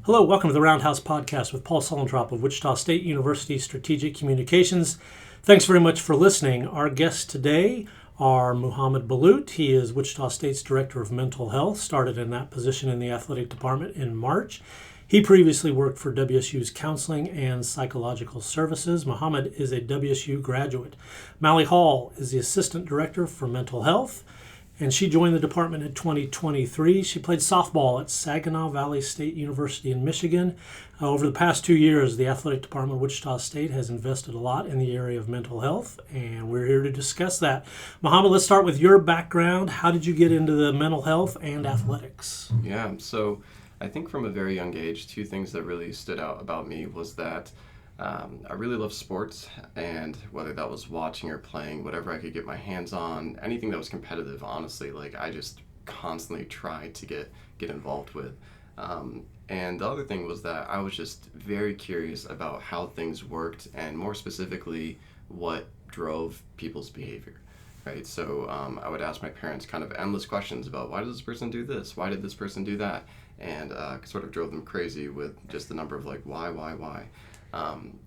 Hello, welcome to the Roundhouse podcast with Paul Sulentrop of Wichita State University Strategic Communications. Thanks very much for listening. Our guests today are Mouhamad Ba. He is Wichita State's Director of Mental Health, started in that position in the athletic department in March. He previously worked for WSU's Counseling and Psychological Services. Mouhamad is a WSU graduate. Mallie Hall is the Assistant Director for Mental Health, and she joined the department in 2023. She played softball at Saginaw Valley State University in Michigan. Over the past 2 years, the athletic department of Wichita State has invested a lot in the area of mental health, and we're here to discuss that. Mouhamad, let's start with your background. How did you get into the mental health and athletics? Yeah, so I think from a very young age, two things that really stood out about me was that I really love sports, and whether that was watching or playing, whatever I could get my hands on, anything that was competitive, honestly, I just constantly tried to get involved with. And the other thing was that I was just very curious about how things worked, and more specifically, what drove people's behavior. Right, so I would ask my parents kind of endless questions about why does this person do this? Why did this person do that? And sort of drove them crazy with just the number of why?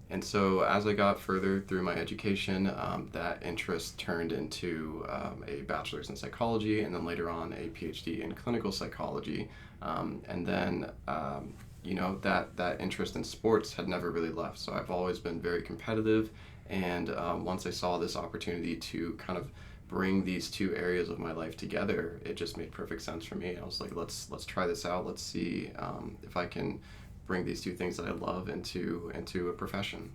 And so as I got further through my education, that interest turned into a bachelor's in psychology, and then later on a PhD in clinical psychology. And then, that interest in sports had never really left. So I've always been very competitive. And once I saw this opportunity to kind of bring these two areas of my life together, it just made perfect sense for me. I was like, let's try this out. Let's see if I can bring these two things that I love into a profession.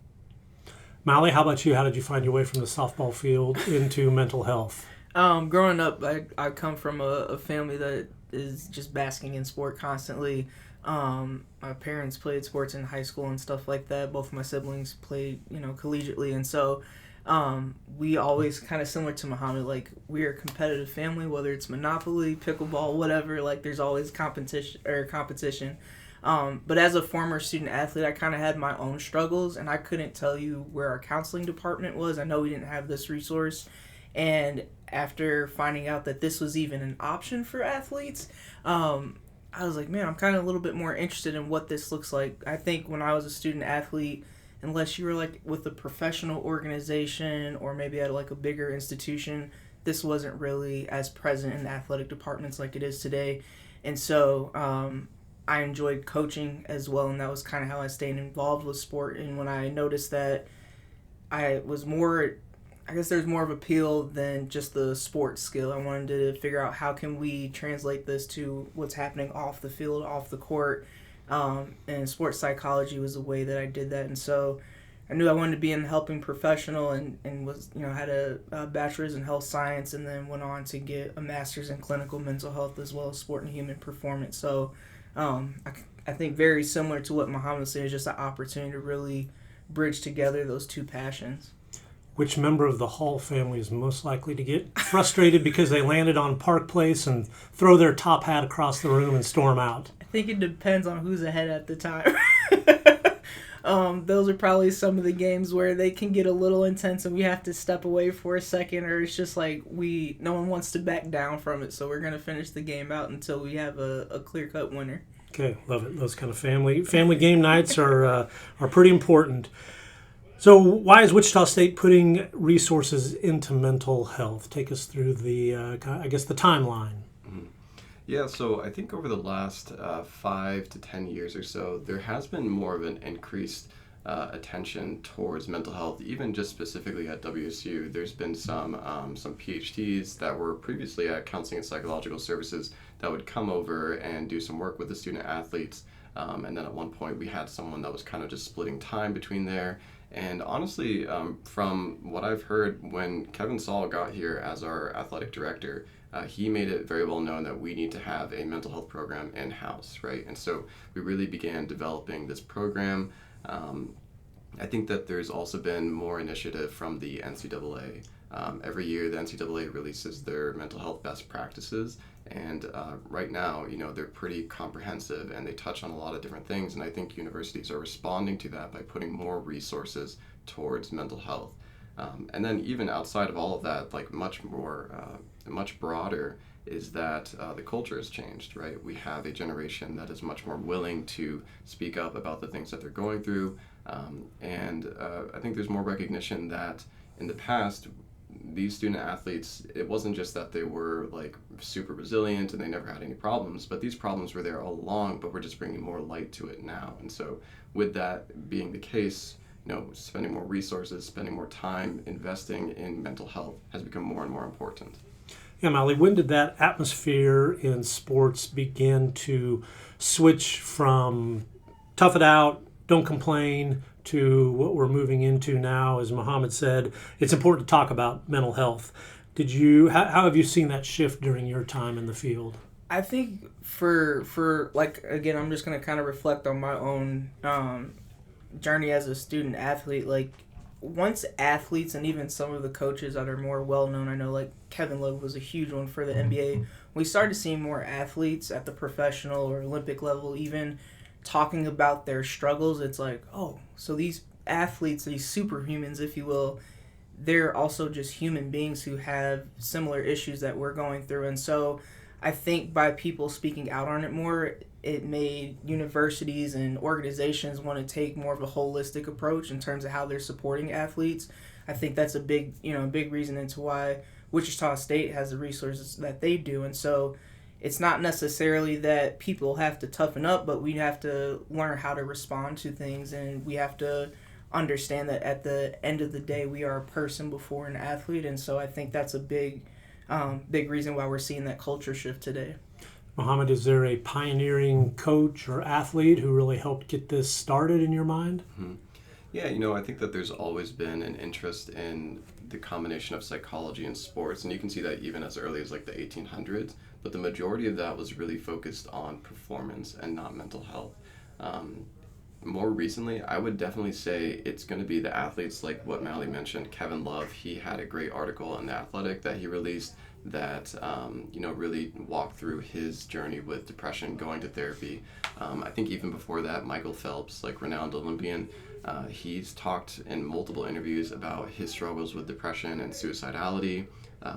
Mallie, how about you? How did you find your way from the softball field into mental health? Growing up, I come from a family that is just basking in sport constantly. My parents played sports in high school and stuff like that. Both of my siblings played, collegiately, and so we always kind of similar to Mouhamad, we are a competitive family, whether it's Monopoly, pickleball, whatever. There's always competition. But as a former student athlete, I kind of had my own struggles, and I couldn't tell you where our counseling department was. I know we didn't have this resource, and after finding out that this was even an option for athletes, I was like, man, I'm kind of a little bit more interested in what this looks like. I think when I was a student athlete, unless you were with a professional organization or maybe at a bigger institution, this wasn't really as present in the athletic departments like it is today. And so I enjoyed coaching as well, and that was kind of how I stayed involved with sport. And when I noticed that there's more of appeal than just the sports skill, I wanted to figure out how can we translate this to what's happening off the field, off the court. And sports psychology was the way that I did that. And so I knew I wanted to be in helping professional, and was, had a bachelor's in health science, and then went on to get a master's in clinical mental health as well as sport and human performance. So I think very similar to what Mouhamad said, is just an opportunity to really bridge together those two passions. Which member of the Hall family is most likely to get frustrated because they landed on Park Place and throw their top hat across the room and storm out? I think it depends on who's ahead at the time. Those are probably some of the games where they can get a little intense and we have to step away for a second, or it's just no one wants to back down from it, so we're going to finish the game out until we have a clear-cut winner. Okay, love it. Those kind of family game nights are pretty important. So why is Wichita State putting resources into mental health? Take us through the timeline. Yeah, so I think over the last 5 to 10 years or so, there has been more of an increased attention towards mental health, even just specifically at WSU. There's been some PhDs that were previously at Counseling and Psychological Services that would come over and do some work with the student athletes. And then at one point we had someone that was kind of just splitting time between there. And honestly, from what I've heard, when Kevin Saul got here as our athletic director, he made it very well known that we need to have a mental health program in-house, right? And so we really began developing this program. I think that there's also been more initiative from the NCAA. Every year, the NCAA releases their mental health best practices, and right now, they're pretty comprehensive, and they touch on a lot of different things, and I think universities are responding to that by putting more resources towards mental health. And then even outside of all of that, much broader, is that the culture has changed, right? We have a generation that is much more willing to speak up about the things that they're going through. And I think there's more recognition that in the past, these student athletes, it wasn't just that they were like super resilient and they never had any problems, but these problems were there all along, but we're just bringing more light to it now. And so with that being the case, spending more resources, spending more time investing in mental health has become more and more important. Yeah, Molly, when did that atmosphere in sports begin to switch from tough it out, don't complain, to what we're moving into now? As Mouhamad said, it's important to talk about mental health. How have you seen that shift during your time in the field? I think for like, again, I'm just going to kind of reflect on my own journey as a student athlete. Like, once athletes and even some of the coaches that are more well known, I know like Kevin Love was a huge one for the NBA. We started seeing more athletes at the professional or Olympic level even talking about their struggles. It's like, oh, so these athletes, these superhumans, if you will, they're also just human beings who have similar issues that we're going through. And so I think by people speaking out on it more, it made universities and organizations want to take more of a holistic approach in terms of how they're supporting athletes. I think that's a big reason into why Wichita State has the resources that they do. And so it's not necessarily that people have to toughen up, but we have to learn how to respond to things, and we have to understand that at the end of the day, we are a person before an athlete. And so I think that's a big reason why we're seeing that culture shift today. Mouhamad, is there a pioneering coach or athlete who really helped get this started in your mind? Mm-hmm. Yeah, I think that there's always been an interest in the combination of psychology and sports, and you can see that even as early as like the 1800s, but the majority of that was really focused on performance and not mental health. More recently, I would definitely say it's going to be the athletes like what Mally mentioned. Kevin Love, he had a great article in The Athletic that he released that really walked through his journey with depression, going to therapy. I think even before that, Michael Phelps, like renowned Olympian, he's talked in multiple interviews about his struggles with depression and suicidality.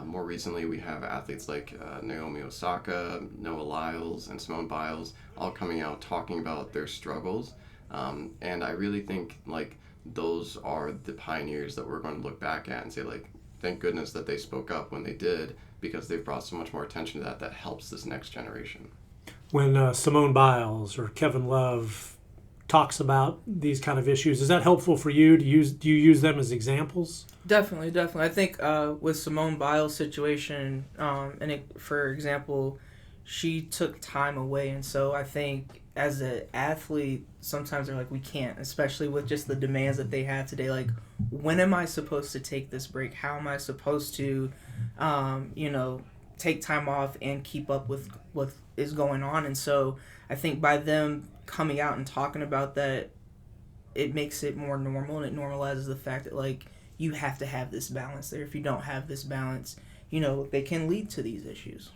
More recently, we have athletes like Naomi Osaka, Noah Lyles, and Simone Biles all coming out talking about their struggles. And I really think like those are the pioneers that we're going to look back at and say like, thank goodness that they spoke up when they did, because they've brought so much more attention to that helps this next generation. When Simone Biles or Kevin Love talks about these kind of issues, is that helpful for you? Do you use them as examples? Definitely. I think with Simone Biles' situation, for example, she took time away, and so I think as an athlete, sometimes they're like, we can't, especially with just the demands that they have today. Like, when am I supposed to take this break? How am I supposed to, take time off and keep up with what is going on? And so I think by them coming out and talking about that, it makes it more normal, and it normalizes the fact that, like, you have to have this balance there. If you don't have this balance, they can lead to these issues.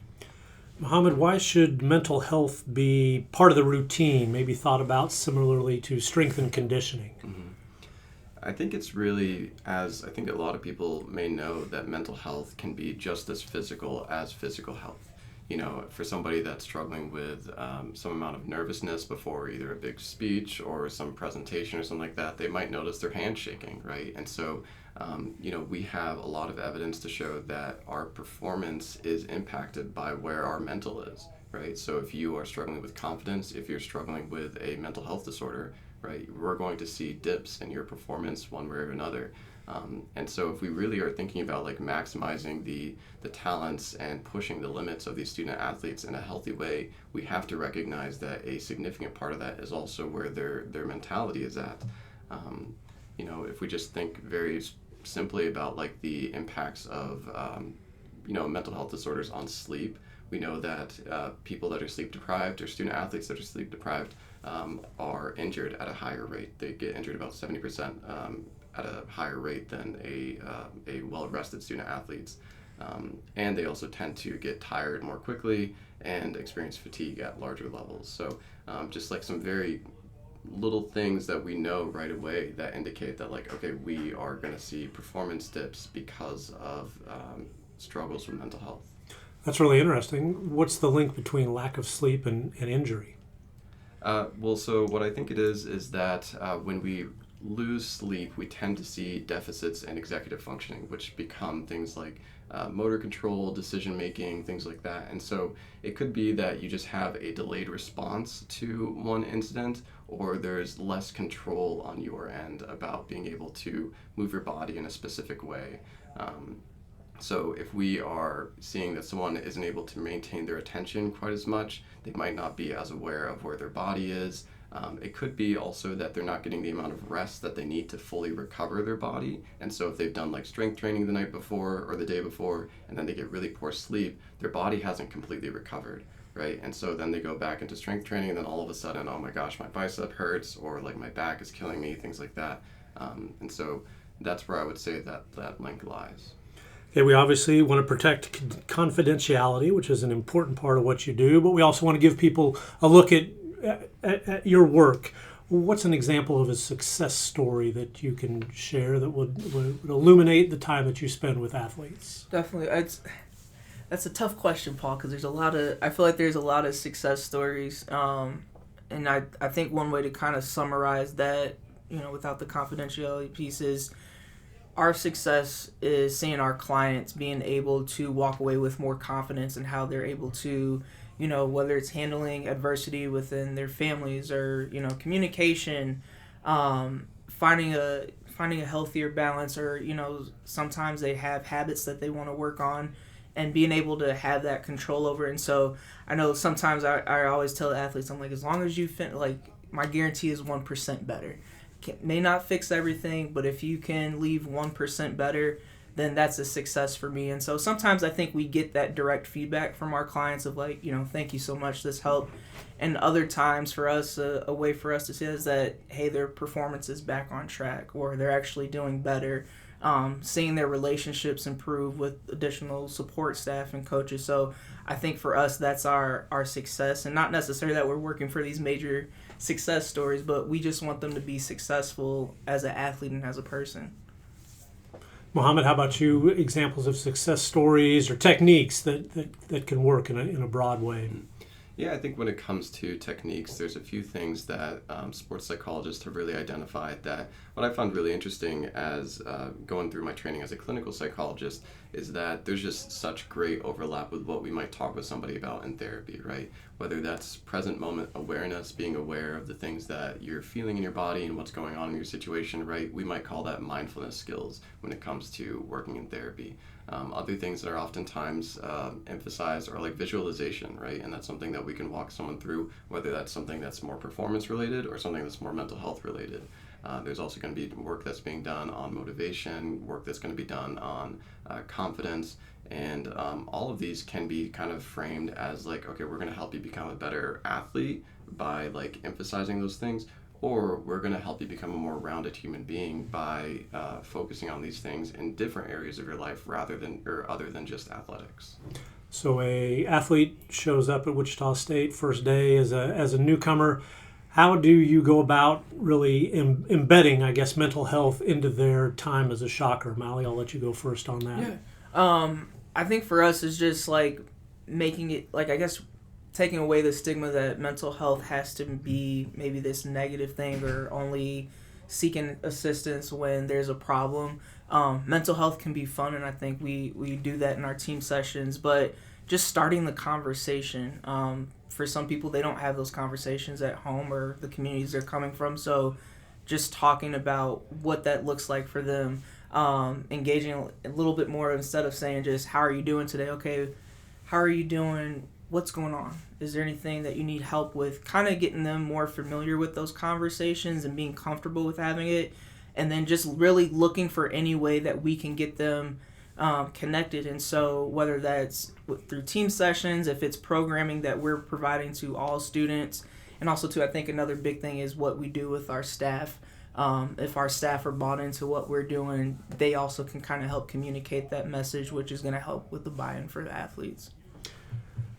Mouhamad, why should mental health be part of the routine, maybe thought about similarly to strength and conditioning? Mm-hmm. I think it's really, as I think a lot of people may know, that mental health can be just as physical as physical health. For somebody that's struggling with some amount of nervousness before either a big speech or some presentation or something like that, they might notice their hand shaking, right? And so, we have a lot of evidence to show that our performance is impacted by where our mental is, right? So if you are struggling with confidence, if you're struggling with a mental health disorder, right, we're going to see dips in your performance one way or another. And so if we really are thinking about like maximizing the talents and pushing the limits of these student athletes in a healthy way, we have to recognize that a significant part of that is also where their mentality is at. If we just think very simply about like the impacts of mental health disorders on sleep, we know that people that are sleep deprived or student athletes that are sleep deprived are injured at a higher rate. They get injured about 70% at a higher rate than a well-rested student athletes. And they also tend to get tired more quickly and experience fatigue at larger levels. So just like some very little things that we know right away that indicate that like, okay, we are going to see performance dips because of struggles with mental health. That's really interesting. What's the link between lack of sleep and injury? Well, so what I think it is that when we lose sleep, we tend to see deficits in executive functioning, which become things like motor control, decision making, things like that. And so it could be that you just have a delayed response to one incident, or there's less control on your end about being able to move your body in a specific way. So if we are seeing that someone isn't able to maintain their attention quite as much, they might not be as aware of where their body is. It could be also that they're not getting the amount of rest that they need to fully recover their body. And so if they've done like strength training the night before or the day before, and then they get really poor sleep, their body hasn't completely recovered, right? And so then they go back into strength training, and then all of a sudden, oh my gosh, my bicep hurts, or like my back is killing me, things like that. And so that's where I would say that link lies. Okay, we obviously want to protect confidentiality, which is an important part of what you do, but we also want to give people a look at your work. What's an example of a success story that you can share that would illuminate the time that you spend with athletes? Definitely. That's a tough question, Paul, because I feel like there's a lot of success stories. And I think one way to kind of summarize that, without the confidentiality piece, is our success is seeing our clients being able to walk away with more confidence in how they're able to, whether it's handling adversity within their families or, communication, finding a healthier balance, or, sometimes they have habits that they want to work on, and being able to have that control over it. And so I know sometimes I always tell athletes, I'm like, as long as you my guarantee is 1% better. May not fix everything, but if you can leave 1% better, then that's a success for me. And so sometimes I think we get that direct feedback from our clients of like, thank you so much, this helped. And other times for us, a way for us to see is that, hey, their performance is back on track, or they're actually doing better, seeing their relationships improve with additional support staff and coaches. So I think for us, that's our success, and not necessarily that we're working for these major success stories, but we just want them to be successful as an athlete and as a person. Mouhamad, how about you? Examples of success stories or techniques that can work in a broad way? Yeah, I think when it comes to techniques, there's a few things that sports psychologists have really identified that what I found really interesting as going through my training as a clinical psychologist is that there's just such great overlap with what we might talk with somebody about in therapy, right? Whether that's present moment awareness, being aware of the things that you're feeling in your body and what's going on in your situation, right? We might call that mindfulness skills when it comes to working in therapy. Other things that are oftentimes emphasized are like visualization, right? And that's something that we can walk someone through, whether that's something that's more performance related or something that's more mental health related. There's also going to be work that's being done on motivation, work that's going to be done on confidence, and all of these can be kind of framed as like, okay, we're going to help you become a better athlete by like emphasizing those things, or we're going to help you become a more rounded human being by focusing on these things in different areas of your life other than just athletics. So a athlete shows up at Wichita State first day as a newcomer. How do you go about really embedding, I guess, mental health into their time as a shocker? Mally, I'll let you go first on that. Yeah. I think for us it's just like making it, like, I guess, taking away the stigma that mental health has to be maybe this negative thing or only seeking assistance when there's a problem. Mental health can be fun, and I think we do that in our team sessions, but just starting the conversation. For some people, they don't have those conversations at home or the communities they're coming from, so just talking about what that looks like for them, engaging a little bit more instead of saying just, how are you doing today? Okay, how are you doing? What's going on? Is there anything that you need help with? Kind of getting them more familiar with those conversations and being comfortable with having it, and then just really looking for any way that we can get them connected. And so whether that's through team sessions, if it's programming that we're providing to all students, and also too, I think another big thing is what we do with our staff. If our staff are bought into what we're doing, they also can kind of help communicate that message, which is going to help with the buy-in for the athletes.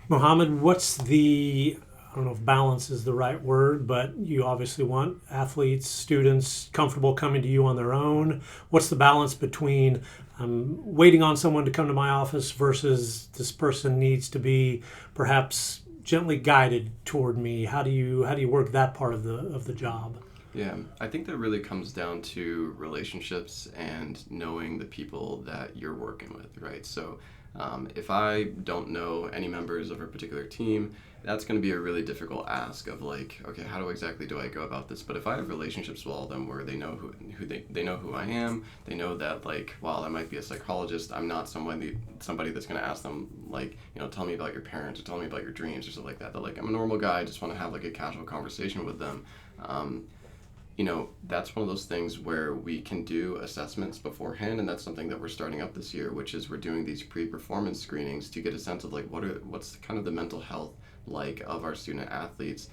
Mouhamad, what's the I don't know if balance is the right word, but you obviously want athletes, students comfortable coming to you on their own. What's the balance between waiting on someone to come to my office versus this person needs to be perhaps gently guided toward me? How do you work that part of the job? Yeah, I think that really comes down to relationships and knowing the people that you're working with, right? So if I don't know any members of a particular team, that's going to be a really difficult ask of like, okay, how exactly do I go about this? But if I have relationships with all of them where they know who they know who I am, they know that like, while I might be a psychologist, I'm not somebody that's going to ask them like, tell me about your parents or tell me about your dreams or something like that. That like, I'm a normal guy, I just want to have like a casual conversation with them. That's one of those things where we can do assessments beforehand, and that's something that we're starting up this year, which is we're doing these pre-performance screenings to get a sense of like what's kind of the mental health like of our student athletes,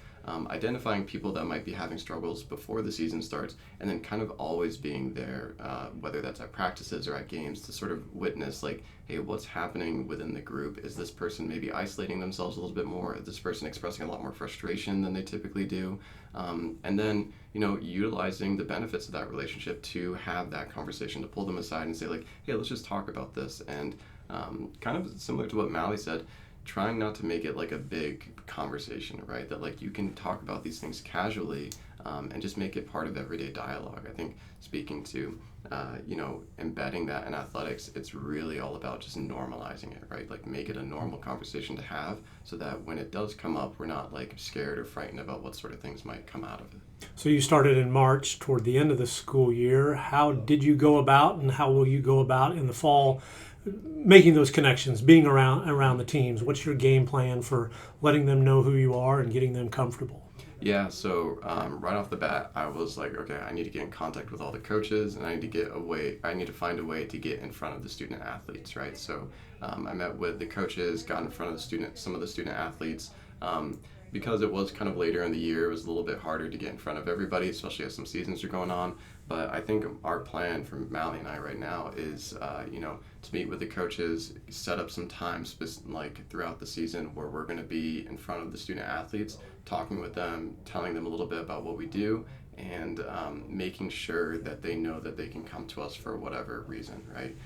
identifying people that might be having struggles before the season starts, and then kind of always being there, whether that's at practices or at games, to sort of witness like, hey, what's happening within the group? Is this person maybe isolating themselves a little bit more? Is this person expressing a lot more frustration than they typically do? And then, utilizing the benefits of that relationship to have that conversation, to pull them aside and say like, hey, let's just talk about this. And kind of similar to what Mally said, trying not to make it like a big conversation, right? That like you can talk about these things casually and just make it part of everyday dialogue. I think speaking to, embedding that in athletics, it's really all about just normalizing it, right? Like make it a normal conversation to have so that when it does come up, we're not like scared or frightened about what sort of things might come out of it. So you started in March toward the end of the school year. How did you go about and how will you go about in the fall making those connections, being around the teams? What's your game plan for letting them know who you are and getting them comfortable? Yeah, so right off the bat, I was like, okay, I need to get in contact with all the coaches, and I need to find a way to get in front of the student athletes, right? So I met with the coaches, got in front of some of the student athletes. Because it was kind of later in the year, it was a little bit harder to get in front of everybody, especially as some seasons are going on. But I think our plan for Mally and I right now is, to meet with the coaches, set up some time like throughout the season where we're going to be in front of the student athletes, talking with them, telling them a little bit about what we do, and making sure that they know that they can come to us for whatever reason, right?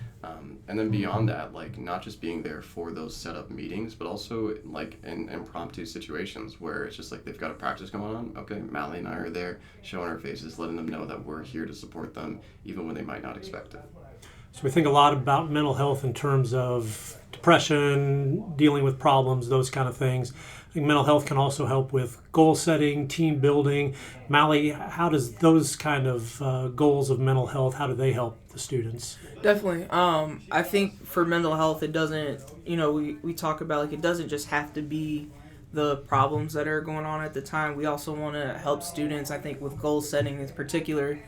And then beyond that, like not just being there for those setup meetings, but also like in impromptu situations where it's just like they've got a practice going on. Okay, Mally and I are there, showing our faces, letting them know that we're here to support them, even when they might not expect it. So we think a lot about mental health in terms of depression, dealing with problems, those kind of things. I think mental health can also help with goal setting, team building. Mally, how does those kind of goals of mental health, how do they help the students? Definitely. I think for mental health, it doesn't, we talk about like it doesn't just have to be the problems that are going on at the time. We also want to help students, I think, with goal setting in particular.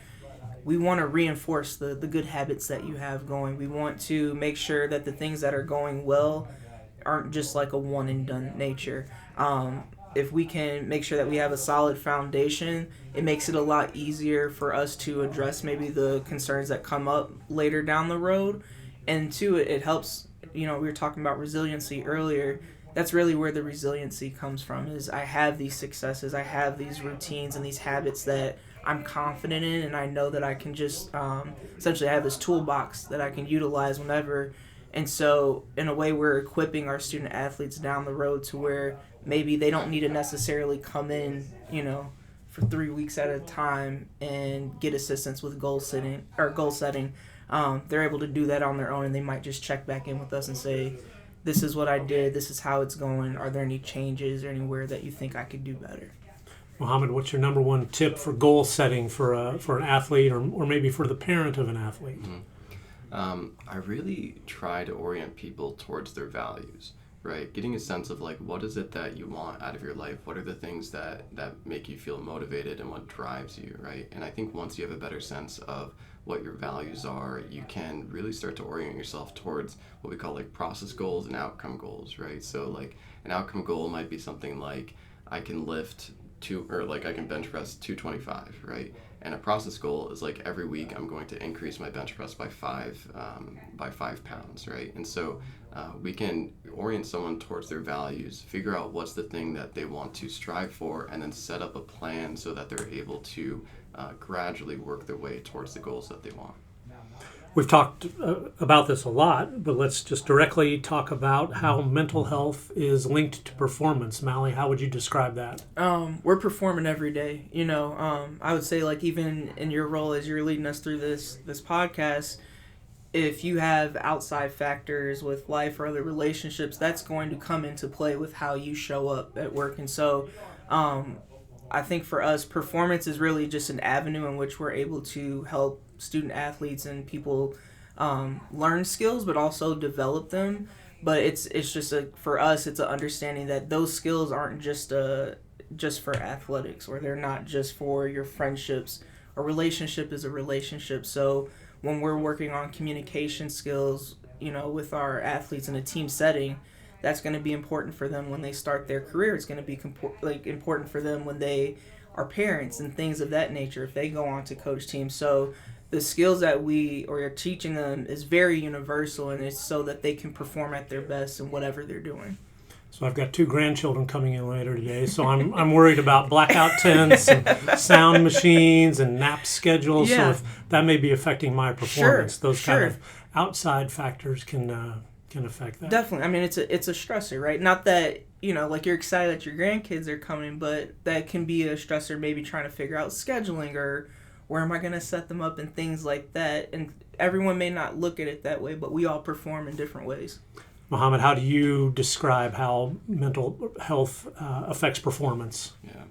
We want to reinforce the good habits that you have going. We want to make sure that the things that are going well aren't just like a one and done nature. If we can make sure that we have a solid foundation, it makes it a lot easier for us to address maybe the concerns that come up later down the road. And two, it helps, we were talking about resiliency earlier. That's really where the resiliency comes from, is I have these successes, I have these routines and these habits that I'm confident in, and I know that I can just essentially have this toolbox that I can utilize whenever. And so in a way, we're equipping our student athletes down the road to where maybe they don't need to necessarily come in, for 3 weeks at a time and get assistance with goal setting. They're able to do that on their own, and they might just check back in with us and say, this is what I did, this is how it's going, are there any changes or anywhere that you think I could do better? Mouhamad, what's your number one tip for goal setting for an athlete or maybe for the parent of an athlete? Mm-hmm. I really try to orient people towards their values, right? Getting a sense of like, what is it that you want out of your life? What are the things that make you feel motivated and what drives you, right? And I think once you have a better sense of what your values are, you can really start to orient yourself towards what we call like process goals and outcome goals, right? So like an outcome goal might be something like, I can lift I can bench press 225, right? And a process goal is like every week I'm going to increase my bench press by 5 pounds, right? And so we can orient someone towards their values, figure out what's the thing that they want to strive for, and then set up a plan so that they're able to gradually work their way towards the goals that they want. We've talked about this a lot, but let's just directly talk about how mental health is linked to performance. Mally, how would you describe that? We're performing every day. I would say, like, even in your role as you're leading us through this podcast, if you have outside factors with life or other relationships, that's going to come into play with how you show up at work. And so I think for us, performance is really just an avenue in which we're able to help student athletes and people learn skills, but also develop them. But it's just for us, it's an understanding that those skills aren't just for athletics, or they're not just for your friendships. A relationship is a relationship. So when we're working on communication skills, with our athletes in a team setting, that's going to be important for them when they start their career. It's going to be important for them when they are parents and things of that nature, if they go on to coach teams. So the skills that we are teaching them is very universal, and it's so that they can perform at their best in whatever they're doing. So I've got 2 grandchildren coming in later today, so I'm worried about blackout tents and sound machines and nap schedules. Yeah. So if that may be affecting my performance. Sure, Those kind of outside factors can affect that. Definitely. I mean, it's a stressor, right? Not that, like you're excited that your grandkids are coming, but that can be a stressor, maybe trying to figure out scheduling or where am I going to set them up and things like that. And everyone may not look at it that way, but we all perform in different ways. Mouhamad, how do you describe how mental health affects performance? Yeah,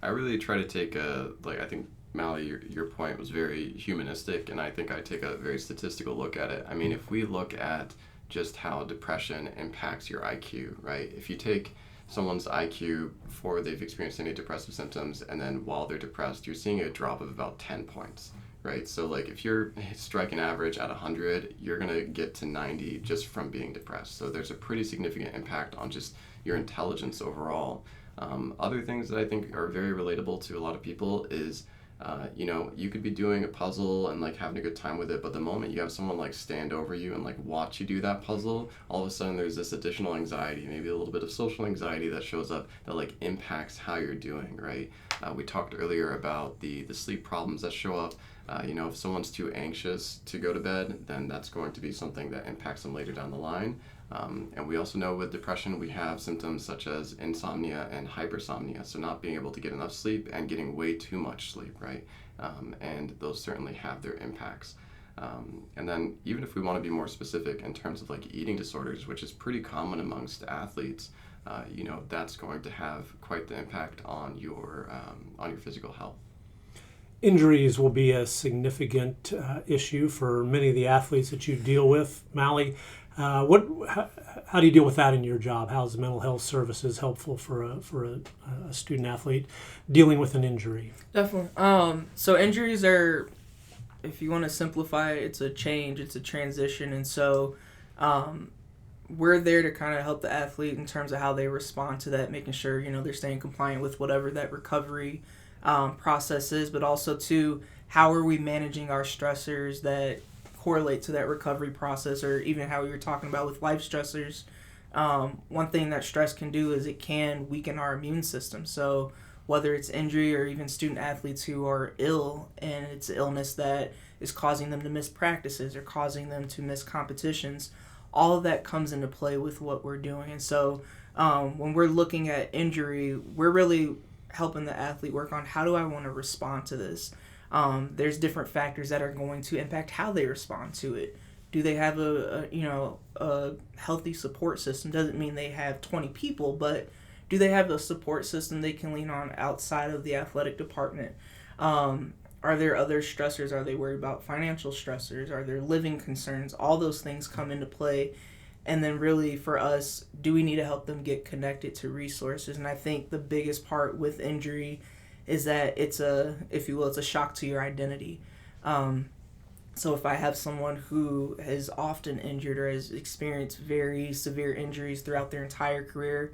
I really try to take I think, Mally, your point was very humanistic, and I think I take a very statistical look at it. I mean, if we look at just how depression impacts your IQ, right? If you take someone's IQ before they've experienced any depressive symptoms, and then while they're depressed, you're seeing a drop of about 10 points, right? So like if you're striking average at 100, you're going to get to 90 just from being depressed. So there's a pretty significant impact on just your intelligence overall. Other things that I think are very relatable to a lot of people is you could be doing a puzzle and like having a good time with it, but the moment you have someone like stand over you and like watch you do that puzzle, all of a sudden there's this additional anxiety, maybe a little bit of social anxiety that shows up that like impacts how you're doing, right? We talked earlier about the sleep problems that show up. If someone's too anxious to go to bed, then that's going to be something that impacts them later down the line. And we also know with depression, we have symptoms such as insomnia and hypersomnia, so not being able to get enough sleep and getting way too much sleep, right? And those certainly have their impacts. And then even if we want to be more specific in terms of like eating disorders, which is pretty common amongst athletes, that's going to have quite the impact on your physical health. Injuries will be a significant issue for many of the athletes that you deal with. Mally, how do you deal with that in your job? How is mental health services helpful for a student athlete dealing with an injury? Definitely. So injuries are, if you want to simplify it, it's a change, it's a transition, and so we're there to kind of help the athlete in terms of how they respond to that, making sure they're staying compliant with whatever that recovery process is, but also to how are we managing our stressors that correlate to that recovery process, or even how we were talking about with life stressors. One thing that stress can do is it can weaken our immune system. So whether it's injury or even student athletes who are ill and it's illness that is causing them to miss practices or causing them to miss competitions, all of that comes into play with what we're doing. And so when we're looking at injury, we're really helping the athlete work on how do I want to respond to this. There's different factors that are going to impact how they respond to it. Do they have a healthy support system? Doesn't mean they have 20 people, but do they have a support system they can lean on outside of the athletic department? Are there other stressors? Are they worried about financial stressors? Are there living concerns? All those things come into play. And then really for us, do we need to help them get connected to resources? And I think the biggest part with injury is that it's a shock to your identity. So if I have someone who is often injured or has experienced very severe injuries throughout their entire career,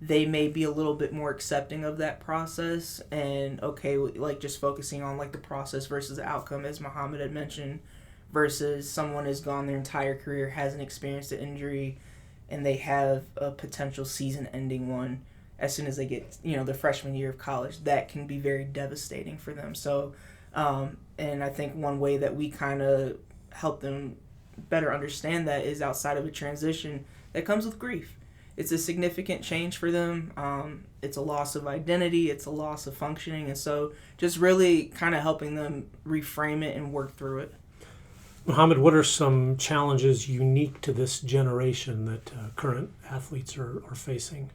they may be a little bit more accepting of that process and okay, like just focusing on like the process versus the outcome, as Muhammad had mentioned, versus someone has gone their entire career, hasn't experienced an injury, and they have a potential season-ending one as soon as they get, their freshman year of college. That can be very devastating for them. So, and I think one way that we kind of help them better understand that is outside of a transition that comes with grief. It's a significant change for them. It's a loss of identity. It's a loss of functioning. And so just really kind of helping them reframe it and work through it. Muhammad, what are some challenges unique to this generation that current athletes are facing?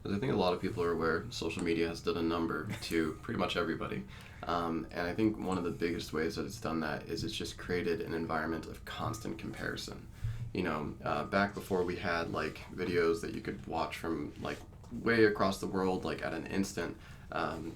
As I think a lot of people are aware, social media has done a number to pretty much everybody. And I think one of the biggest ways that it's done that is it's just created an environment of constant comparison. Back before we had like videos that you could watch from like way across the world, like at an instant,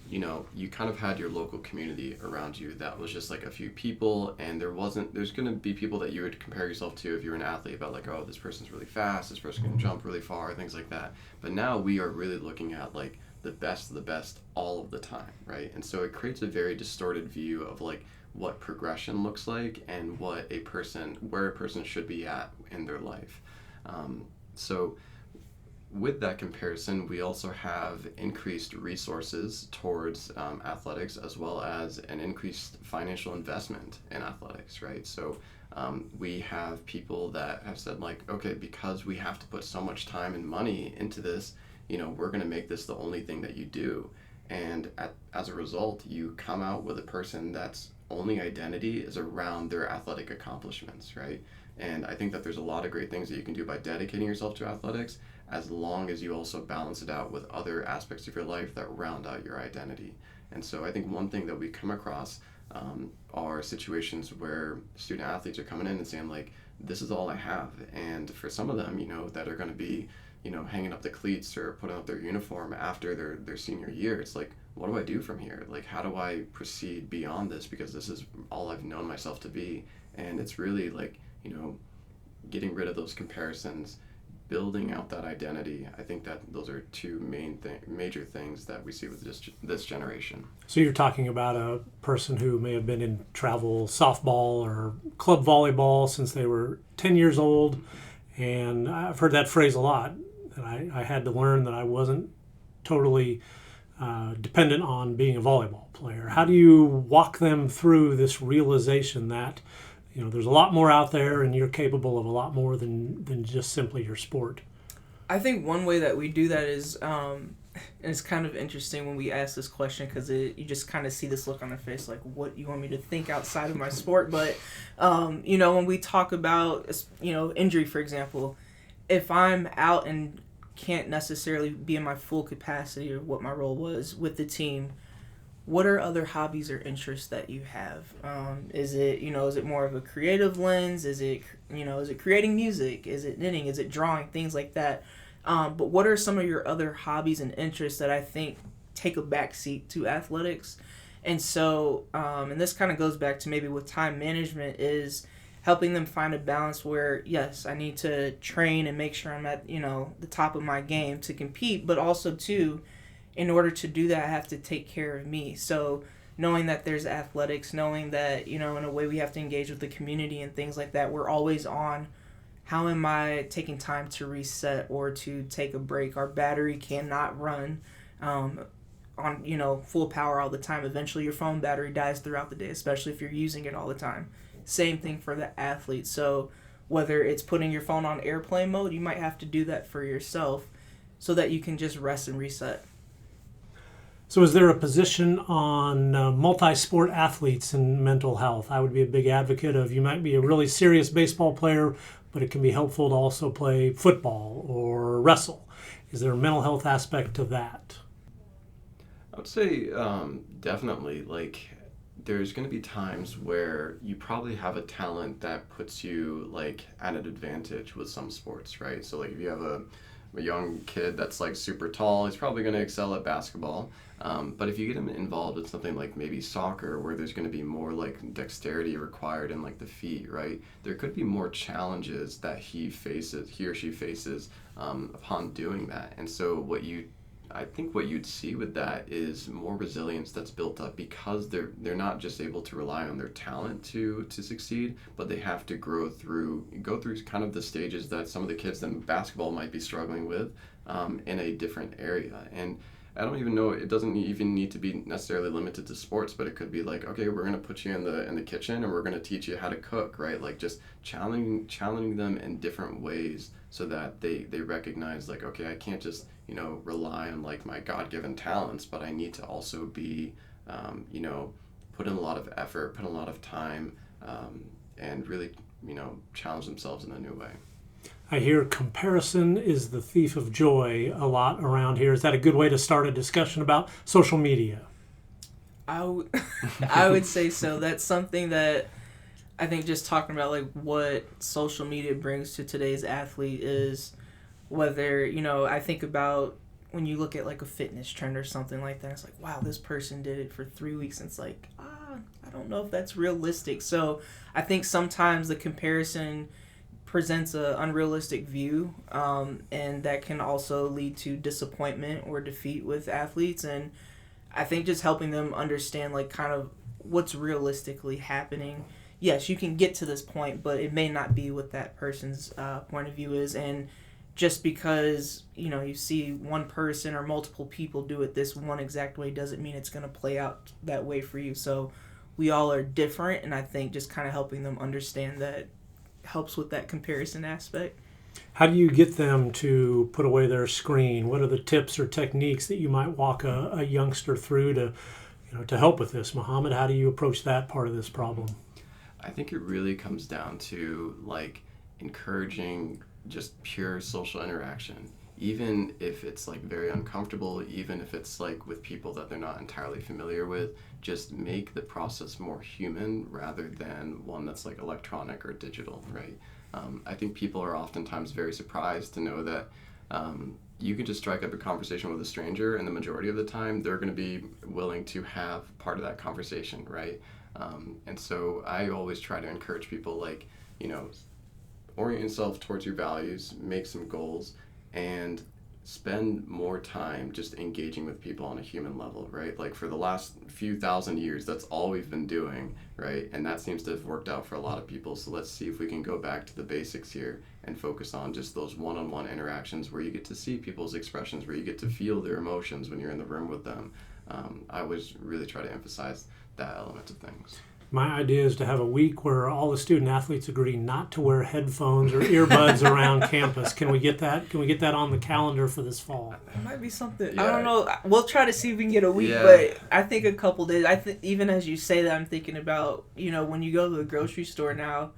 you kind of had your local community around you that was just like a few people, and there's going to be people that you would compare yourself to if you're an athlete about like, oh, this person's really fast, this person can jump really far, things like that. But now we are really looking at like the best of the best all of the time, right? And so it creates a very distorted view of like what progression looks like and where a person should be at in their life. So with that comparison, we also have increased resources towards athletics, as well as an increased financial investment in athletics, right? So we have people that have said like, okay, because we have to put so much time and money into this, we're going to make this the only thing that you do. And as a result, you come out with a person that's only identity is around their athletic accomplishments, right? And I think that there's a lot of great things that you can do by dedicating yourself to athletics, as long as you also balance it out with other aspects of your life that round out your identity. And so I think one thing that we come across are situations where student athletes are coming in and saying like, this is all I have. And for some of them, that are going to be, hanging up the cleats or putting up their uniform after their senior year, it's like, what do I do from here? Like, how do I proceed beyond this? Because this is all I've known myself to be. And it's really like, getting rid of those comparisons, building out that identity. I think that those are two major things that we see with this generation. So you're talking about a person who may have been in travel softball or club volleyball since they were 10 years old. And I've heard that phrase a lot. And I had to learn that I wasn't totally dependent on being a volleyball player. How do you walk them through this realization that there's a lot more out there and you're capable of a lot more than just simply your sport? I think one way that we do that is, and it's kind of interesting when we ask this question because you just kind of see this look on their face like, what you want me to think outside of my sport? But, when we talk about, injury, for example, if I'm out and can't necessarily be in my full capacity or what my role was with the team, what are other hobbies or interests that you have? Is it more of a creative lens? Is it creating music? Is it knitting? Is it drawing? Things like that. But what are some of your other hobbies and interests that I think take a backseat to athletics? And so, and this kind of goes back to maybe with time management, is helping them find a balance where, yes, I need to train and make sure I'm at, the top of my game to compete, but also too, in order to do that, I have to take care of me. So knowing that there's athletics, knowing that, in a way we have to engage with the community and things like that, we're always on, how am I taking time to reset or to take a break? Our battery cannot run on, full power all the time. Eventually your phone battery dies throughout the day, especially if you're using it all the time. Same thing for the athlete. So whether it's putting your phone on airplane mode, you might have to do that for yourself so that you can just rest and reset. So is there a position on multi-sport athletes and mental health? I would be a big advocate of, you might be a really serious baseball player, but it can be helpful to also play football or wrestle. Is there a mental health aspect to that? I would say definitely. Like, there's going to be times where you probably have a talent that puts you like at an advantage with some sports, right? So like if you have a young kid that's like super tall, he's probably going to excel at basketball. But if you get him involved in something like maybe soccer, where there's going to be more like dexterity required in like the feet, right? There could be more challenges that he or she faces upon doing that. And so I think what you'd see with that is more resilience that's built up, because they're not just able to rely on their talent to succeed, but they have to go through kind of the stages that some of the kids in basketball might be struggling with in a different area. And I don't even know, it doesn't even need to be necessarily limited to sports, but it could be like, okay, we're going to put you in the kitchen and we're going to teach you how to cook, right? Like just challenging them in different ways so that they recognize like, okay, I can't just, rely on like my God-given talents, but I need to also be, put in a lot of effort, put in a lot of time, and really, challenge themselves in a new way. I hear comparison is the thief of joy a lot around here. Is that a good way to start a discussion about social media? I would say so. That's something that I think, just talking about like what social media brings to today's athlete is, whether, I think about when you look at like a fitness trend or something like that, it's like, wow, this person did it for 3 weeks. And it's like, I don't know if that's realistic. So I think sometimes the comparison presents an unrealistic view, and that can also lead to disappointment or defeat with athletes. And I think just helping them understand like kind of what's realistically happening. Yes, you can get to this point, but it may not be what that person's point of view is. And just because, you see one person or multiple people do it this one exact way doesn't mean it's going to play out that way for you. So we all are different, and I think just kind of helping them understand that helps with that comparison aspect. How do you get them to put away their screen? What are the tips or techniques that you might walk a youngster through to help with this? Mouhamad, how do you approach that part of this problem? I think it really comes down to like encouraging just pure social interaction, even if it's like very uncomfortable, even if it's like with people that they're not entirely familiar with. Just make the process more human rather than one that's like electronic or digital, right? I think people are oftentimes very surprised to know that you can just strike up a conversation with a stranger, and the majority of the time they're going to be willing to have part of that conversation, right? And so I always try to encourage people, like, orient yourself towards your values, make some goals, and spend more time just engaging with people on a human level, right? Like for the last few thousand years, that's all we've been doing, right? And that seems to have worked out for a lot of people. So let's see if we can go back to the basics here and focus on just those one-on-one interactions where you get to see people's expressions, where you get to feel their emotions when you're in the room with them. I always really try to emphasize that element of things. My idea is to have a week where all the student athletes agree not to wear headphones or earbuds around campus. Can we get that? Can we get that on the calendar for this fall? It might be something. Yeah. I don't know. We'll try to see if we can get a week, Yeah. but I think a couple days. Even as you say that, I'm thinking about, when you go to the grocery store now,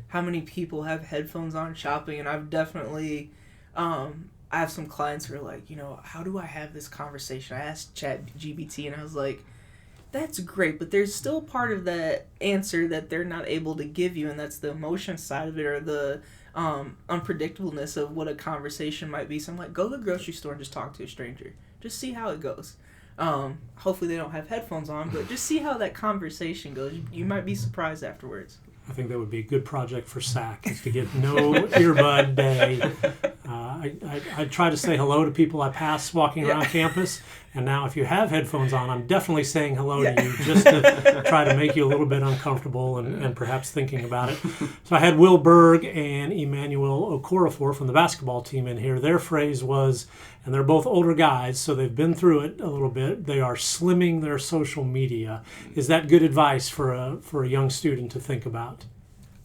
how many people have headphones on shopping, and I've definitely, I have some clients who are like, how do I have this conversation? I asked ChatGPT, and I was like, that's great, but there's still part of that answer that they're not able to give you, and that's the emotion side of it, or the unpredictableness of what a conversation might be. So I'm like, go to the grocery store and just talk to a stranger. Just see how it goes. Hopefully they don't have headphones on, but just see how that conversation goes. You might be surprised afterwards. I think that would be a good project for SAC, is to get no earbud day. I try to say hello to people I pass walking around campus, and now if you have headphones on, I'm definitely saying hello to you just to try to make you a little bit uncomfortable and perhaps thinking about it. So I had Will Berg and Emmanuel Okorafor from the basketball team in here. Their phrase was, and they're both older guys, so they've been through it a little bit, they are slimming their social media. Is that good advice for a young student to think about?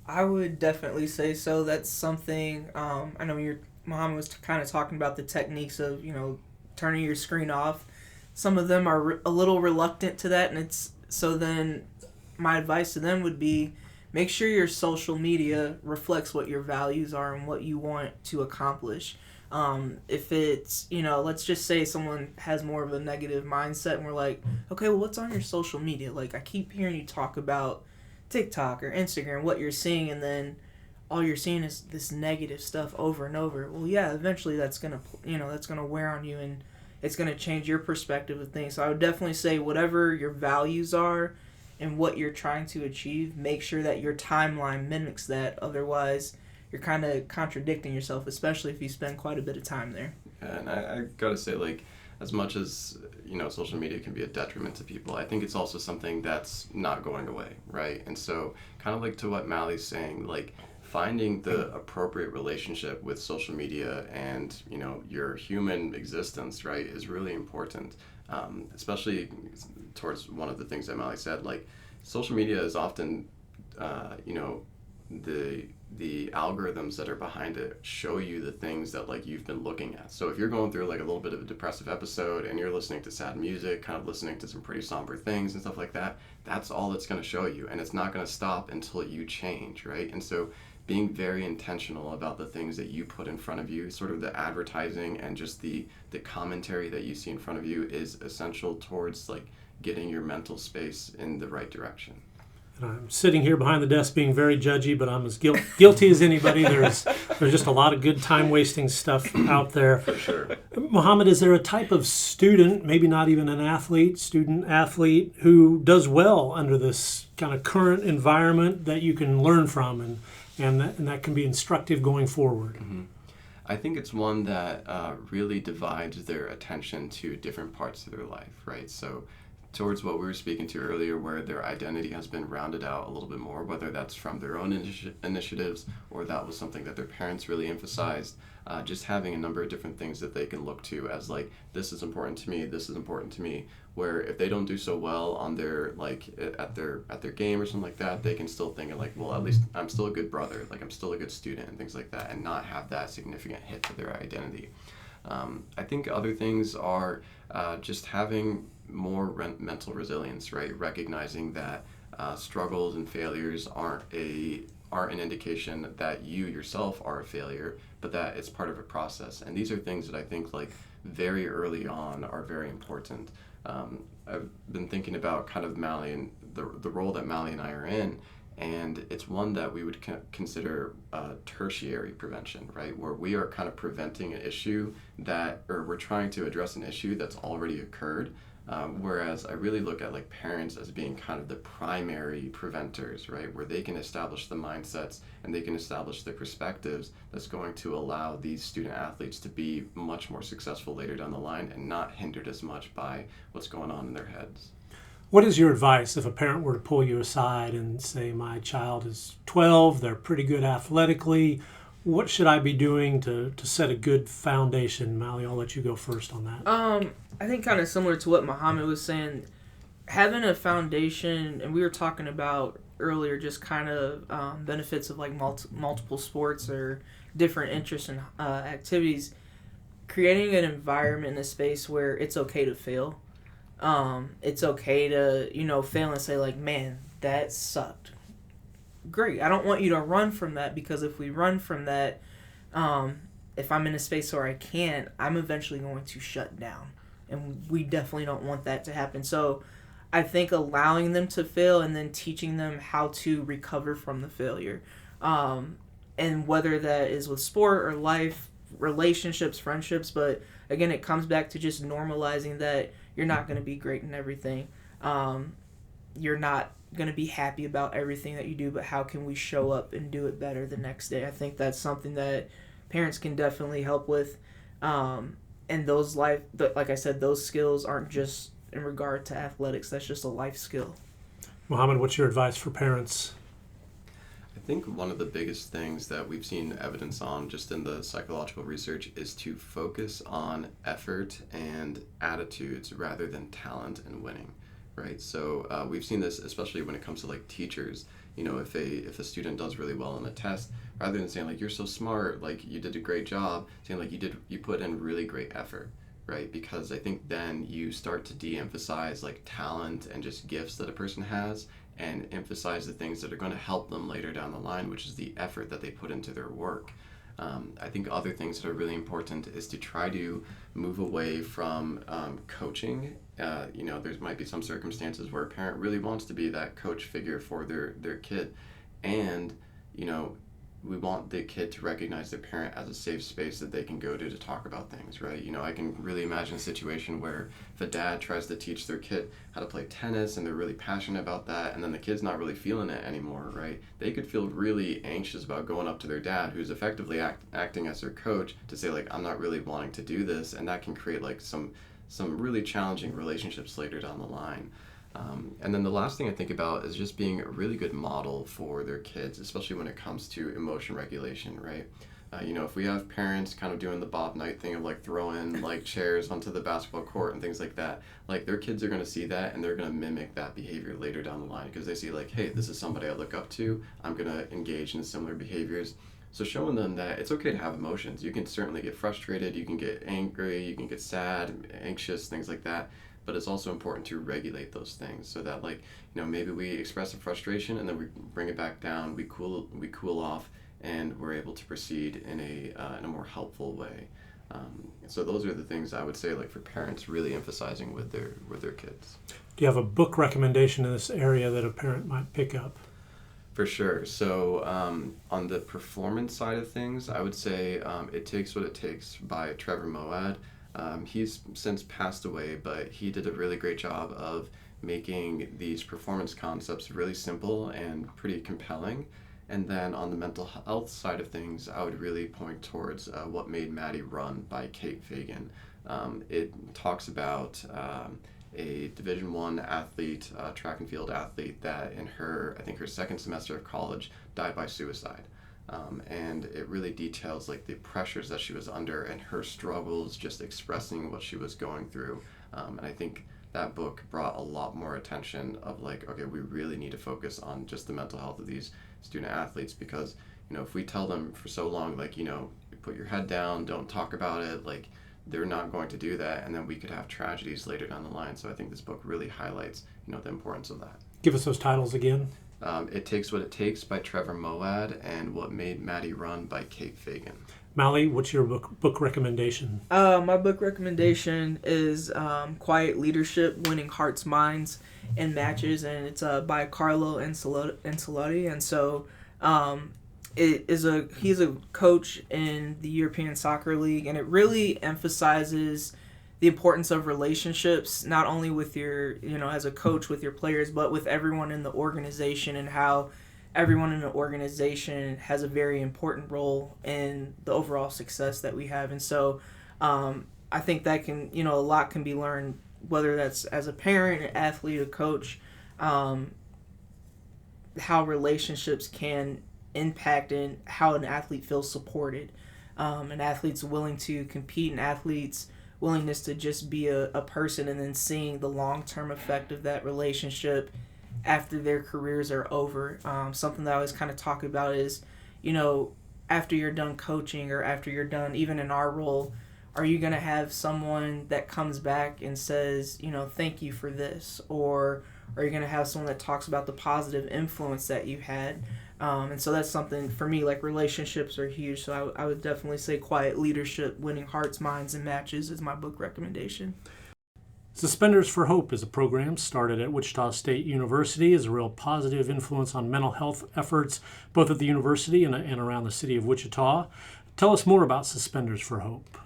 I would definitely say so. That's something, I know Mouhamad was kind of talking about the techniques of, turning your screen off. Some of them are a little reluctant to that, and so then my advice to them would be, make sure your social media reflects what your values are and what you want to accomplish. If it's, let's just say someone has more of a negative mindset and we're like, okay, well, what's on your social media? Like, I keep hearing you talk about TikTok or Instagram, what you're seeing, and then all you're seeing is this negative stuff over and over. Well, yeah, eventually that's gonna wear on you, and it's gonna change your perspective of things. So I would definitely say whatever your values are and what you're trying to achieve, make sure that your timeline mimics that. Otherwise, you're kind of contradicting yourself, especially if you spend quite a bit of time there. Yeah, and I gotta say, like, as much as, social media can be a detriment to people, I think it's also something that's not going away, right? And so, kind of like to what Mally's saying, like, finding the appropriate relationship with social media and, your human existence, right, is really important. Especially towards one of the things that Mally said, like, social media is often, the algorithms that are behind it show you the things that, like, you've been looking at. So if you're going through, like, a little bit of a depressive episode and you're listening to sad music, kind of listening to some pretty somber things and stuff like that, that's all it's going to show you, and it's not going to stop until you change, right? And so being very intentional about the things that you put in front of you, sort of the advertising and just the commentary that you see in front of you, is essential towards, like, getting your mental space in the right direction. And I'm sitting here behind the desk being very judgy, but I'm as guilty as anybody. There's just a lot of good time-wasting stuff out there. For sure. Mouhamad, is there a type of student, maybe not even an athlete, student-athlete, who does well under this kind of current environment that you can learn from and that can be instructive going forward? Mm-hmm. I think it's one that really divides their attention to different parts of their life, right? So towards what we were speaking to earlier, where their identity has been rounded out a little bit more, whether that's from their own initiatives or that was something that their parents really emphasized, just having a number of different things that they can look to as, like, this is important to me, this is important to me, where if they don't do so well on their, like, at their game or something like that, they can still think of, like, well, at least I'm still a good brother, like, I'm still a good student and things like that, and not have that significant hit to their identity. I think other things are just having more mental resilience, right? Recognizing that struggles and failures aren't an indication that you yourself are a failure, but that it's part of a process. And these are things that I think, like, very early on are very important. I've been thinking about kind of Mally and the role that Mally and I are in, and it's one that we would consider tertiary prevention, right? Where we are kind of preventing an issue or we're trying to address an issue that's already occurred. Whereas I really look at, like, parents as being kind of the primary preventers, right? Where they can establish the mindsets and they can establish the perspectives that's going to allow these student athletes to be much more successful later down the line and not hindered as much by what's going on in their heads. What is your advice if a parent were to pull you aside and say, my child is 12, they're pretty good athletically, what should I be doing to set a good foundation? Mally, I'll let you go first on that. I think kind of similar to what Mouhamad was saying, having a foundation, and we were talking about earlier just kind of benefits of, like, multiple sports or different interests and activities, creating an environment in a space where it's okay to fail. It's okay to, fail and say, like, man, that sucked. Great. I don't want you to run from that, because if we run from that, if I'm in a space where I can't, I'm eventually going to shut down. And we definitely don't want that to happen. So I think allowing them to fail and then teaching them how to recover from the failure. And whether that is with sport or life, relationships, friendships, but again, it comes back to just normalizing that you're not going to be great in everything. You're not going to be happy about everything that you do, but how can we show up and do it better the next day? I think that's something that parents can definitely help with. And like I said, those skills aren't just in regard to athletics. That's just a life skill. Mouhamad, what's your advice for parents? I think one of the biggest things that we've seen evidence on just in the psychological research is to focus on effort and attitudes rather than talent and winning, right? So we've seen this especially when it comes to, like, teachers. If a student does really well on a test, rather than saying, like, you're so smart, like, you did a great job, saying, like, you put in really great effort, right? Because I think then you start to de-emphasize, like, talent and just gifts that a person has, and emphasize the things that are going to help them later down the line, which is the effort that they put into their work. I think other things that are really important is to try to move away from coaching. There might be some circumstances where a parent really wants to be that coach figure for their kid, and we want the kid to recognize their parent as a safe space that they can go to talk about things, right? I can really imagine a situation where if a dad tries to teach their kid how to play tennis and they're really passionate about that, and then the kid's not really feeling it anymore, right? They could feel really anxious about going up to their dad, who's effectively acting as their coach, to say, like, I'm not really wanting to do this, and that can create, like, some really challenging relationships later down the line. And then the last thing I think about is just being a really good model for their kids, especially when it comes to emotion regulation, right? If we have parents kind of doing the Bob Knight thing of like throwing like chairs onto the basketball court and things like that, like their kids are going to see that and they're going to mimic that behavior later down the line because they see like, hey, this is somebody I look up to. I'm going to engage in similar behaviors. So showing them that it's okay to have emotions. You can certainly get frustrated, you can get angry, you can get sad, anxious, things like that. But it's also important to regulate those things so that, like, maybe we express a frustration and then we bring it back down, we cool off, and we're able to proceed in a more helpful way. So those are the things I would say, like, for parents really emphasizing with their kids. Do you have a book recommendation in this area that a parent might pick up? For sure. So on the performance side of things, I would say It Takes What It Takes by Trevor Moawad. He's since passed away, but he did a really great job of making these performance concepts really simple and pretty compelling. And then on the mental health side of things, I would really point towards What Made Maddie Run by Kate Fagan. It talks about a Division I athlete, track and field athlete, that in her second semester of college died by suicide. And it really details like the pressures that she was under and her struggles just expressing what she was going through. And I think that book brought a lot more attention of like, okay, we really need to focus on just the mental health of these student athletes because, if we tell them for so long, like, put your head down, don't talk about it, like, they're not going to do that. And then we could have tragedies later down the line. So I think this book really highlights, the importance of that. Give us those titles again. It Takes What It Takes by Trevor Moawad and What Made Maddie Run by Kate Fagan. Mally, what's your book recommendation? My book recommendation is Quiet Leadership, Winning Hearts, Minds, and Matches, and it's by Carlo Ancelotti. And so he's a coach in the European Soccer League, and it really emphasizes the importance of relationships, not only with your, as a coach with your players, but with everyone in the organization, and how everyone in the organization has a very important role in the overall success that we have. And so I think that can, a lot can be learned, whether that's as a parent, an athlete, a coach, how relationships can impact in how an athlete feels supported. An athlete's willing to compete, an athlete's willingness to just be a person, and then seeing the long-term effect of that relationship after their careers are over. Something that I always kind of talk about is, after you're done coaching or after you're done, even in our role, are you going to have someone that comes back and says, thank you for this? Or are you going to have someone that talks about the positive influence that you had? And so that's something for me, like relationships are huge. So I would definitely say Quiet Leadership, Winning Hearts, Minds, and Matches is my book recommendation. Suspenders for Hope is a program started at Wichita State University as a real positive influence on mental health efforts, both at the university and around the city of Wichita. Tell us more about Suspenders for Hope.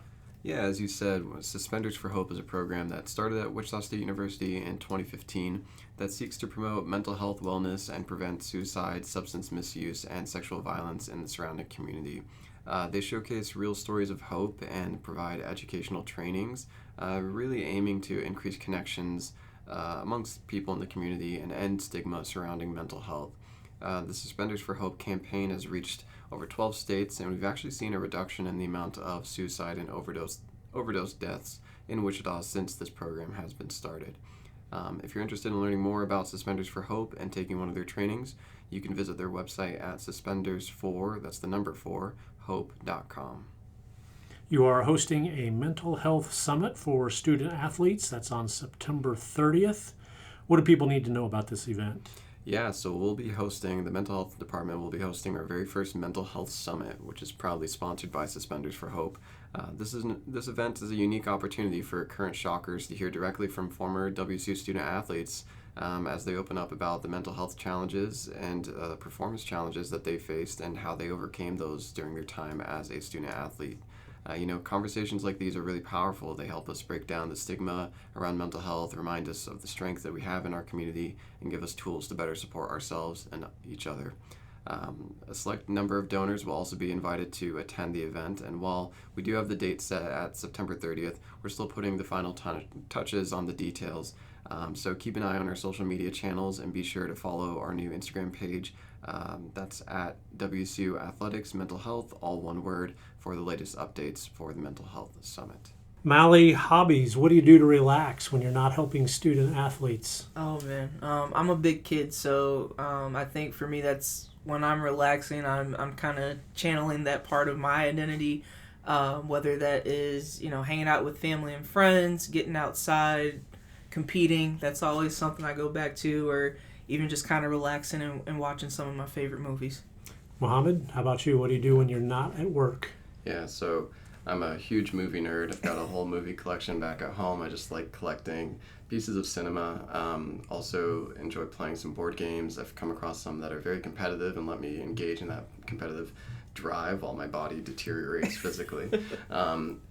Yeah, as you said, Suspenders for Hope is a program that started at Wichita State University in 2015 that seeks to promote mental health wellness and prevent suicide, substance misuse, and sexual violence in the surrounding community. They showcase real stories of hope and provide educational trainings, really aiming to increase connections amongst people in the community and end stigma surrounding mental health. The Suspenders for Hope campaign has reached over 12 states, and we've actually seen a reduction in the amount of suicide and overdose deaths in Wichita since this program has been started. If you're interested in learning more about Suspenders for Hope and taking one of their trainings, you can visit their website at suspenders4, that's the number 4, hope.com. You are hosting a mental health summit for student athletes. That's on September 30th. What do people need to know about this event? Yeah, so the mental health department will be hosting our very first mental health summit, which is proudly sponsored by Suspenders for Hope. This event is a unique opportunity for current Shockers to hear directly from former WSU student athletes as they open up about the mental health challenges and performance challenges that they faced and how they overcame those during their time as a student athlete. Conversations like these are really powerful. They help us break down the stigma around mental health, remind us of the strength that we have in our community, and give us tools to better support ourselves and each other. A select number of donors will also be invited to attend the event, and while we do have the date set at September 30th, we're still putting the final touches on the details. So keep an eye on our social media channels and be sure to follow our new Instagram page. That's at WSU Athletics Mental Health, all one word, for the latest updates for the Mental Health Summit. Mally, hobbies. What do you do to relax when you're not helping student athletes? Oh man, I'm a big kid, so I think for me that's when I'm relaxing. I'm kind of channeling that part of my identity, whether that is hanging out with family and friends, getting outside, competing. That's always something I go back to, or even just kind of relaxing and watching some of my favorite movies. Mouhamad, how about you? What do you do when you're not at work? Yeah, so I'm a huge movie nerd. I've got a whole movie collection back at home. I just like collecting pieces of cinema. Also enjoy playing some board games. I've come across some that are very competitive and let me engage in that competitive drive while my body deteriorates physically.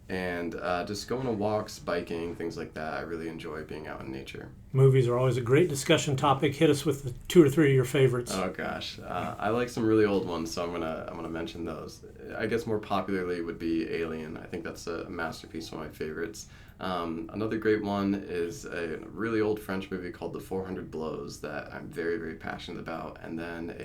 And just going on walks, biking, things like that. I really enjoy being out in nature. Movies are always a great discussion topic. Hit us with the 2 or 3 of your favorites. Oh gosh, I like some really old ones, so I'm gonna mention those. I guess more popularly would be Alien. I think that's a masterpiece, one of my favorites. Another great one is a really old French movie called The 400 Blows that I'm very, very passionate about, and then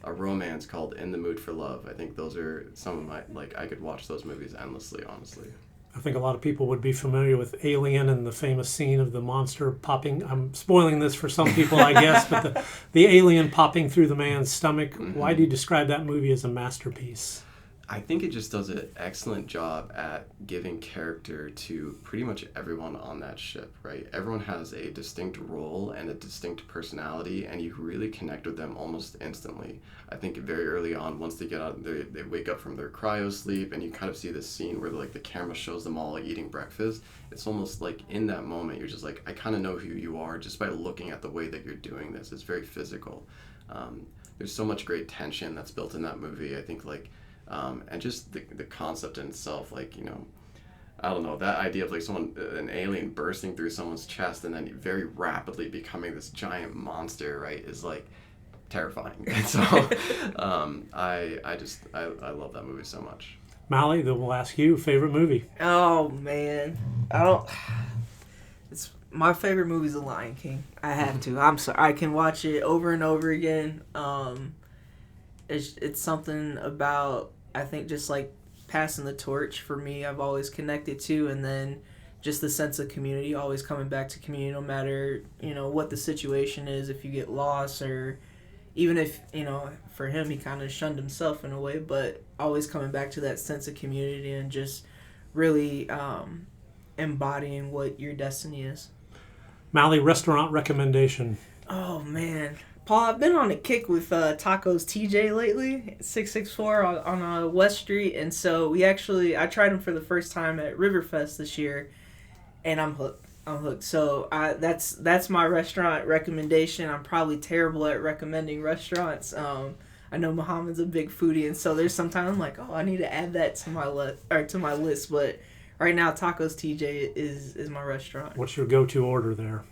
a romance called In the Mood for Love. I think those are some of my, I could watch those movies endlessly, honestly. I think a lot of people would be familiar with Alien and the famous scene of the monster popping. I'm spoiling this for some people, I guess, but the alien popping through the man's stomach. Mm-hmm. Why do you describe that movie as a masterpiece? I think it just does an excellent job at giving character to pretty much everyone on that ship, right? Everyone has a distinct role and a distinct personality, and you really connect with them almost instantly. I think very early on, once they get out, they wake up from their cryo sleep, and you kind of see this scene where the camera shows them all eating breakfast. It's almost like in that moment, you're just like, I kind of know who you are just by looking at the way that you're doing this. It's very physical. There's so much great tension that's built in that movie. I think and just the concept in itself, I don't know, that idea of an alien bursting through someone's chest and then very rapidly becoming this giant monster, right, is terrifying. And so I love that movie so much. Mally, then we'll ask you, favorite movie. Oh man, it's my favorite movie is The Lion King. I have to. I'm sorry. I can watch it over and over again. It's something about, I think, just passing the torch for me. I've always connected to, and then just the sense of community, always coming back to community, no matter what the situation is. If you get lost, or even if for him, he kind of shunned himself in a way, but always coming back to that sense of community and just really embodying what your destiny is. Mally, restaurant recommendation. Oh man, Paul, I've been on a kick with Tacos TJ lately, 664 on West Street, and so I tried them for the first time at Riverfest this year, and I'm hooked. So that's my restaurant recommendation. I'm probably terrible at recommending restaurants. I know Muhammad's a big foodie, and so there's sometimes I'm like, oh, I need to add that to my list. But right now, Tacos TJ is my restaurant. What's your go-to order there?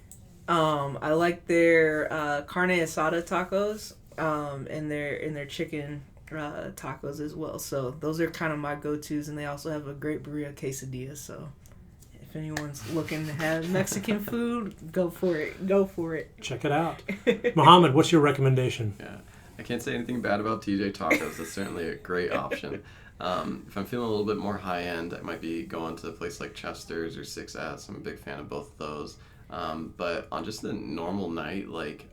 I like their carne asada tacos, and their chicken tacos as well. So those are kind of my go-tos, and they also have a great burrito quesadilla. So if anyone's looking to have Mexican food, go for it. Check it out. Mouhamad, what's your recommendation? Yeah, I can't say anything bad about TJ Tacos. That's certainly a great option. If I'm feeling a little bit more high-end, I might be going to a place like Chester's or 6S. I'm a big fan of both of those. But on just a normal night,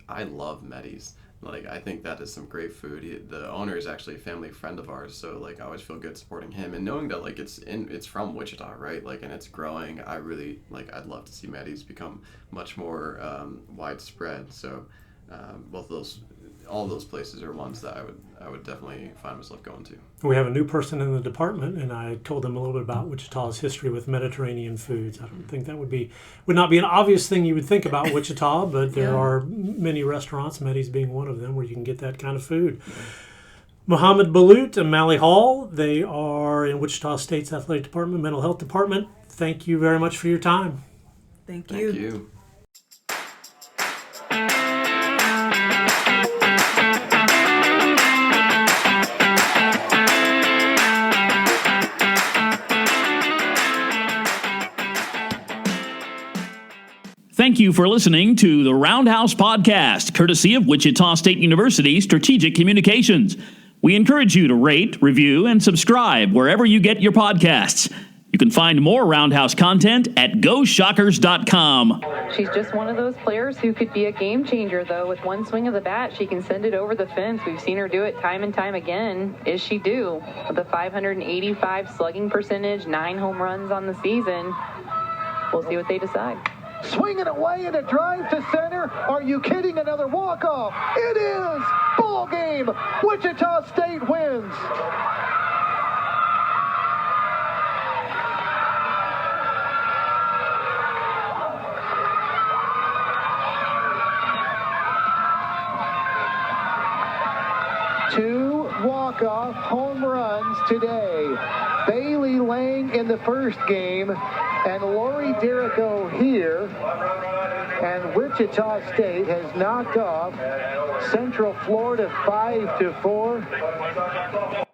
I love Meddy's. I think that is some great food. The owner is actually a family friend of ours, so I always feel good supporting him, and knowing that it's from Wichita, right? And it's growing. I really I'd love to see Meddy's become much more widespread. So both of those, all of those places are ones that I would definitely find myself going to. We have a new person in the department, and I told them a little bit about Wichita's history with Mediterranean foods. I don't think that would not be an obvious thing you would think about Wichita, but there are many restaurants, Meddy's being one of them, where you can get that kind of food. Mouhamad Ba and Mally Hall, they are in Wichita State's Athletic Department, Mental Health Department. Thank you very much for your time. Thank you. Thank you. Thank you for listening to the Roundhouse podcast, courtesy of Wichita State University Strategic Communications. We encourage you to rate, review, and subscribe wherever you get your podcasts. You can find more Roundhouse content at GoShockers.com. She's just one of those players who could be a game changer, though. With one swing of the bat, she can send it over the fence. We've seen her do it time and time again. Is she due? With a 585 slugging percentage, 9 home runs on the season. We'll see what they decide. Swinging away in a drive to center. Are you kidding? Another walk-off. It is! Ball game! Wichita State wins! Two walk-off home runs today. Bailey Lang in the first game, and Lori Derrico here. And Wichita State has knocked off Central Florida 5-4.